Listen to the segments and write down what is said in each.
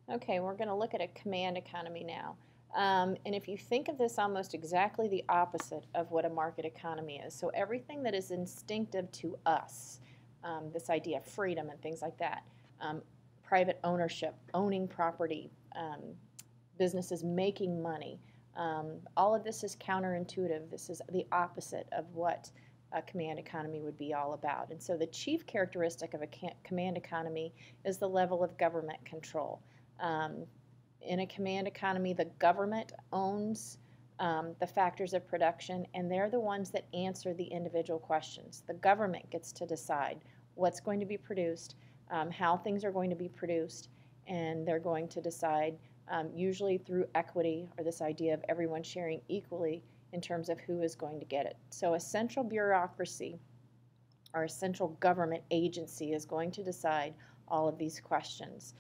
Okay, we're going to look at a command economy now. And if you think of this almost exactly the opposite of what a market economy is, so everything that is instinctive to us, this idea of freedom and things like that, um, private ownership, owning property, businesses making money, all of this is counterintuitive. This is the opposite of what a command economy would be all about. And so the chief characteristic of a command economy is the level of government control. Um, in a command economy, the government owns the factors of production, and they're the ones that answer the individual questions. The government gets to decide what's going to be produced, how things are going to be produced, and they're going to decide, usually through equity or this idea of everyone sharing equally in terms of who is going to get it. So a central bureaucracy or a central government agency is going to decide all of these questions.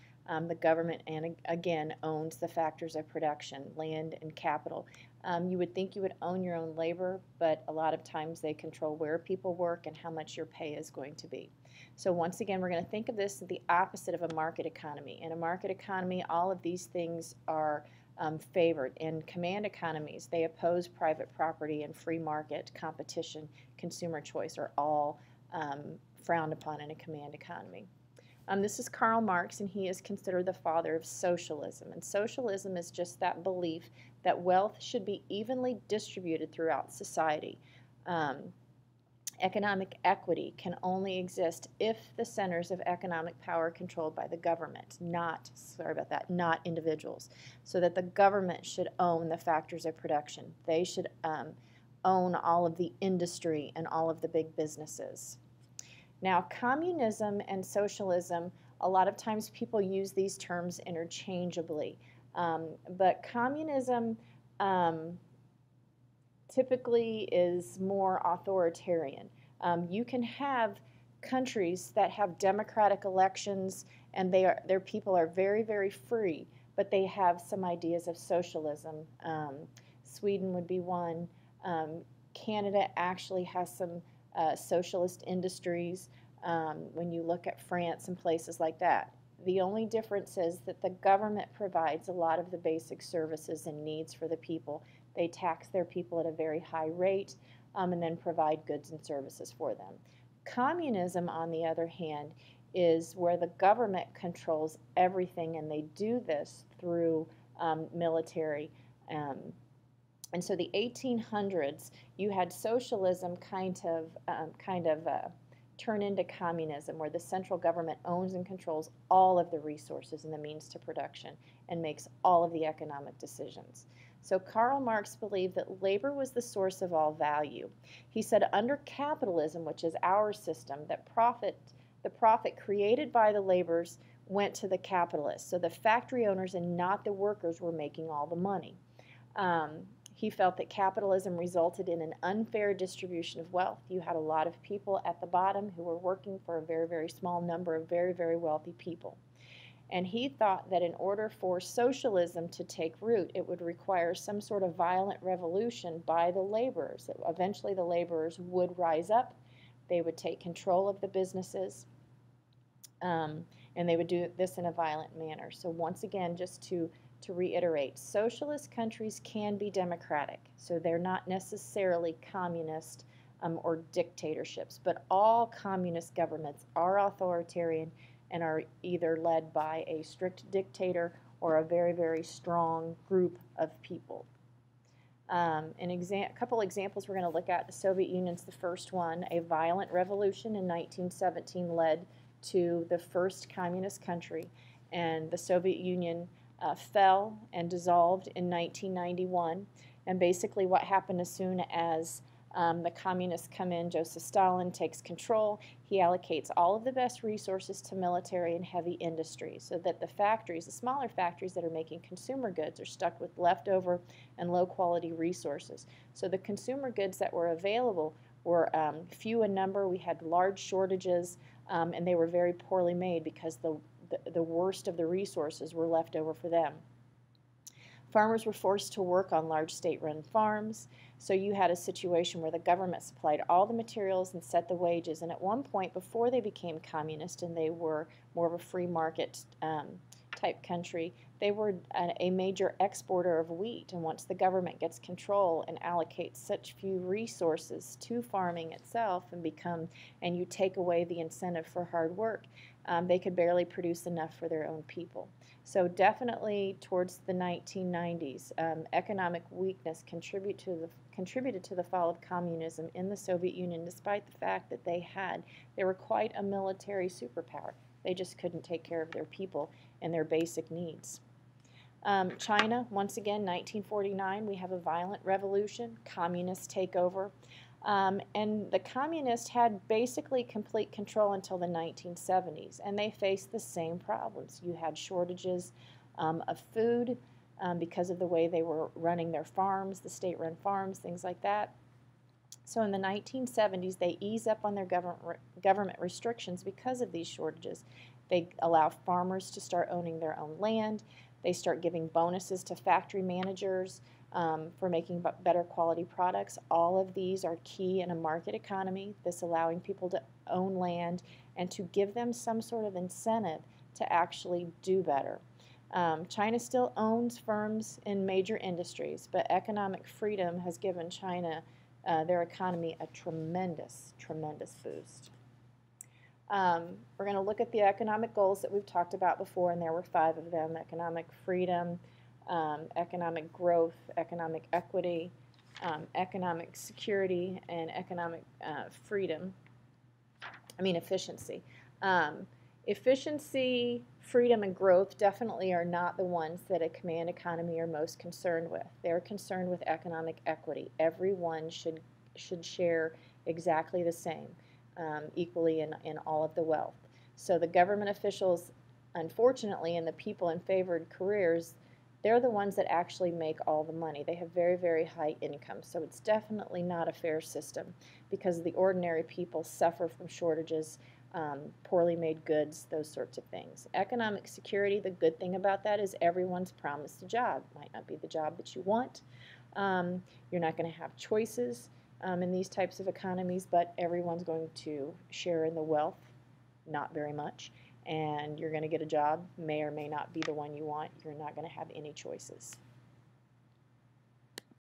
The government, and again, owns the factors of production, land and capital. You would think you would own your own labor, but a lot of times they control where people work and how much your pay is going to be. So once again, we're going to think of this as the opposite of a market economy. In a market economy, all of these things are favored. In command economies, they oppose private property and free market competition, consumer choice are all frowned upon in a command economy. This is Karl Marx, and he is considered the father of socialism. And socialism is just that belief that wealth should be evenly distributed throughout society. Um, Economic equity can only exist if the centers of economic power are controlled by the government, not, sorry about that, not individuals. So that the government should own the factors of production. They should own all of the industry and all of the big businesses. Now, communism and socialism, a lot of times people use these terms interchangeably, but communism typically is more authoritarian. You can have countries that have democratic elections and their people are very, very free, but they have some ideas of socialism. Sweden would be one. Canada actually has some socialist industries when you look at France and places like that. The only difference is that the government provides a lot of the basic services and needs for the people. They tax their people at a very high rate and then provide goods and services for them. Communism, on the other hand, is where the government controls everything, and they do this through military. And so the 1800s, you had socialism kind of turn into communism, where the central government owns and controls all of the resources and the means to production and makes all of the economic decisions. So Karl Marx believed that labor was the source of all value. He said under capitalism, which is our system, that the profit created by the laborers went to the capitalists. So the factory owners and not the workers were making all the money. He felt that capitalism resulted in an unfair distribution of wealth. You had a lot of people at the bottom who were working for a very, very small number of very, very wealthy people. And he thought that in order for socialism to take root, it would require some sort of violent revolution by the laborers. Eventually, the laborers would rise up, they would take control of the businesses, and they would do this in a violent manner. So once again, just to reiterate, socialist countries can be democratic, so they're not necessarily communist or dictatorships, but all communist governments are authoritarian and are either led by a strict dictator or a very, very strong group of people. A couple examples we're going to look at. The Soviet Union's the first one. A violent revolution in 1917 led to the first communist country, and the Soviet Union fell and dissolved in 1991. And basically what happened as soon as the communists come in, Joseph Stalin takes control. He allocates all of the best resources to military and heavy industry so that the factories, the smaller factories that are making consumer goods, are stuck with leftover and low quality resources. So the consumer goods that were available were few in number. We had large shortages, and they were very poorly made because the worst of the resources were left over for them. Farmers were forced to work on large state-run farms, so you had a situation where the government supplied all the materials and set the wages. And at one point, before they became communist and they were more of a free market type type country. They were a major exporter of wheat, and once the government gets control and allocates such few resources to farming itself and you take away the incentive for hard work, they could barely produce enough for their own people. So definitely towards the 1990s, economic weakness contributed to the fall of communism in the Soviet Union, despite the fact that they were quite a military superpower. They just couldn't take care of their people and their basic needs. China, once again, 1949, we have a violent revolution, communists take over. And the communists had basically complete control until the 1970s, and they faced the same problems. You had shortages of food because of the way they were running their farms, the state-run farms, things like that. So in the 1970s, they ease up on their government restrictions because of these shortages. They allow farmers to start owning their own land. They start giving bonuses to factory managers for making better quality products. All of these are key in a market economy, this allowing people to own land and to give them some sort of incentive to actually do better. China still owns firms in major industries, but economic freedom has given China, their economy, a tremendous, tremendous boost. We're going to look at the economic goals that we've talked about before, and there were 5 of them: economic freedom, economic growth, economic equity, economic security, and economic efficiency. Efficiency, freedom, and growth definitely are not the ones that a command economy are most concerned with. They're concerned with economic equity. Everyone should share exactly the same, equally in all of the wealth. So the government officials, unfortunately, and the people in favored careers, they're the ones that actually make all the money. They have very, very high income. So it's definitely not a fair system because the ordinary people suffer from shortages, poorly made goods, those sorts of things. Economic security, the good thing about that is everyone's promised a job. Might not be the job that you want. You're not going to have choices in these types of economies, but everyone's going to share in the wealth, not very much. And you're going to get a job, may or may not be the one you want. You're not going to have any choices.